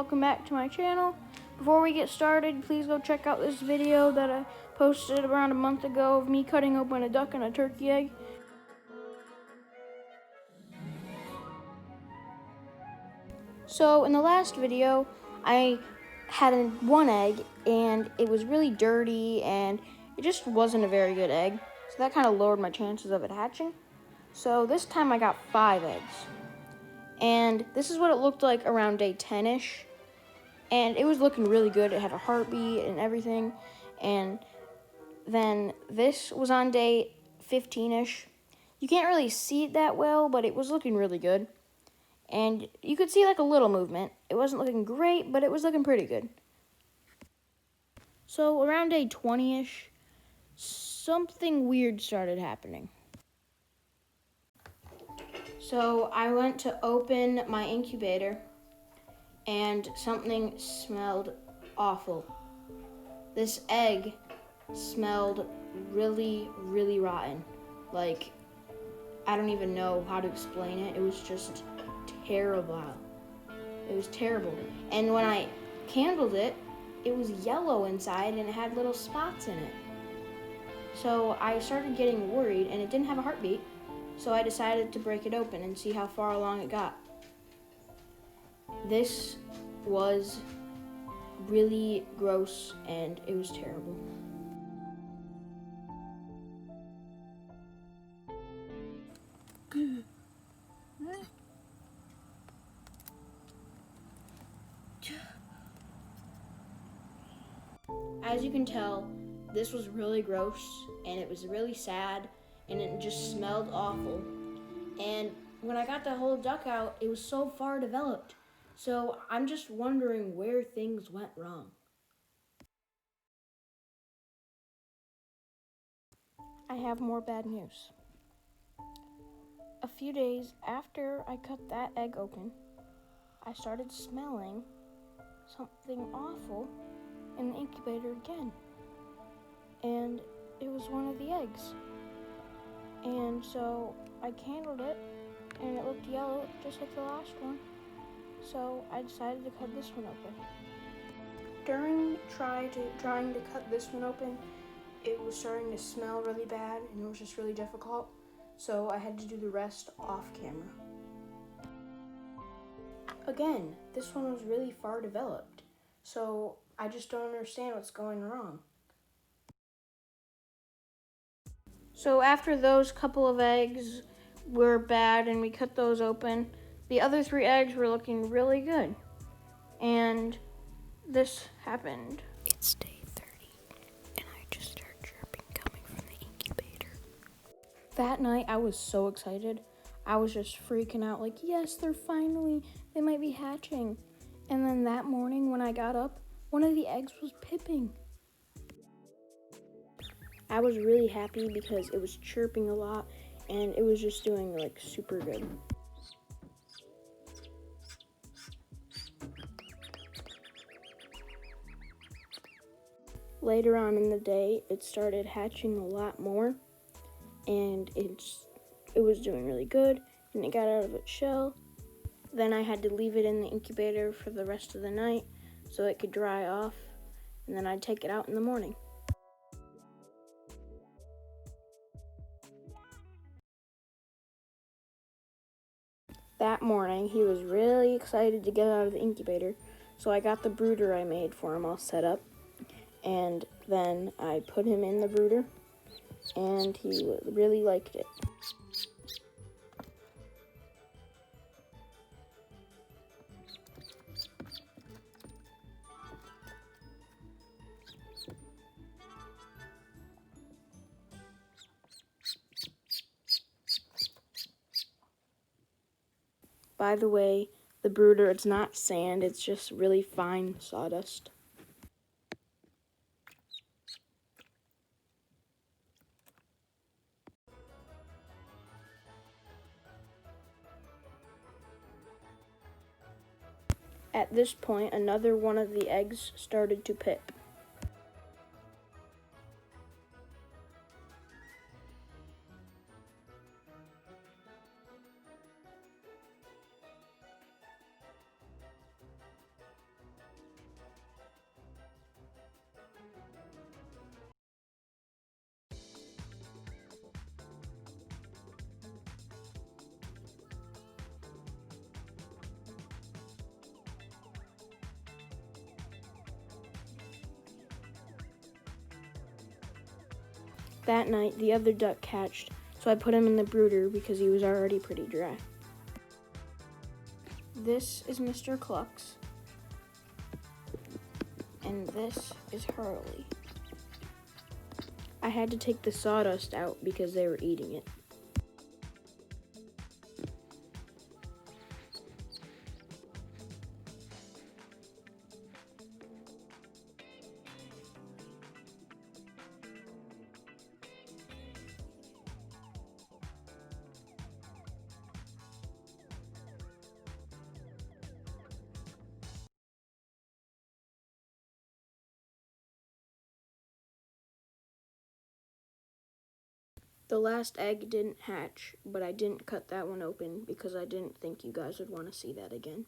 welcome back to my channel. Before we get started, please go check out this video that I posted around a month ago of me cutting open a duck and a turkey egg. So in the last video, I had one egg and it was really dirty and it just wasn't a very good egg. So that kind of lowered my chances of it hatching. So this time I got 5 eggs. And this is what it looked like around day 10-ish. And it was looking really good. It had a heartbeat and everything. And then this was on day 15-ish. You can't really see it that well, but it was looking really good. And you could see like a little movement. It wasn't looking great, but it was looking pretty good. So around day 20-ish, something weird started happening. So I went to open my incubator and something smelled awful. This egg smelled really, really rotten. Like, I don't even know how to explain it. It was just terrible. It was terrible. And when I candled it, it was yellow inside and it had little spots in it. So I started getting worried and it didn't have a heartbeat. So I decided to break it open and see how far along it got. This was really gross and it was terrible. As you can tell, this was really gross and it was really sad and it just smelled awful. And when I got the whole duck out, it was so far developed. So I'm just wondering where things went wrong. I have more bad news. A few days after I cut that egg open, I started smelling something awful in the incubator again. And it was one of the eggs. And so I candled it and it looked yellow just like the last one. So I decided to cut this one open. During trying to cut this one open, it was starting to smell really bad and it was just really difficult. So I had to do the rest off camera. Again, this one was really far developed. So I just don't understand what's going wrong. So after those couple of eggs were bad and we cut those open, the other 3 eggs were looking really good. And this happened. It's day 30, and I just heard chirping coming from the incubator. That night, I was so excited. I was just freaking out like, yes, they might be hatching. And then that morning when I got up, one of the eggs was pipping. I was really happy because it was chirping a lot and it was just doing like super good. Later on in the day, it started hatching a lot more and it was doing really good and it got out of its shell. Then I had to leave it in the incubator for the rest of the night so it could dry off, and then I'd take it out in the morning. That morning, he was really excited to get out of the incubator, so I got the brooder I made for him all set up, and then I put him in the brooder, and he really liked it. By the way, the brooder, it's not sand, it's just really fine sawdust. At this point, another one of the eggs started to pip. That night, the other duck hatched, so I put him in the brooder because he was already pretty dry. This is Mr. Clucks, and this is Hurley. I had to take the sawdust out because they were eating it. The last egg didn't hatch, but I didn't cut that one open because I didn't think you guys would want to see that again.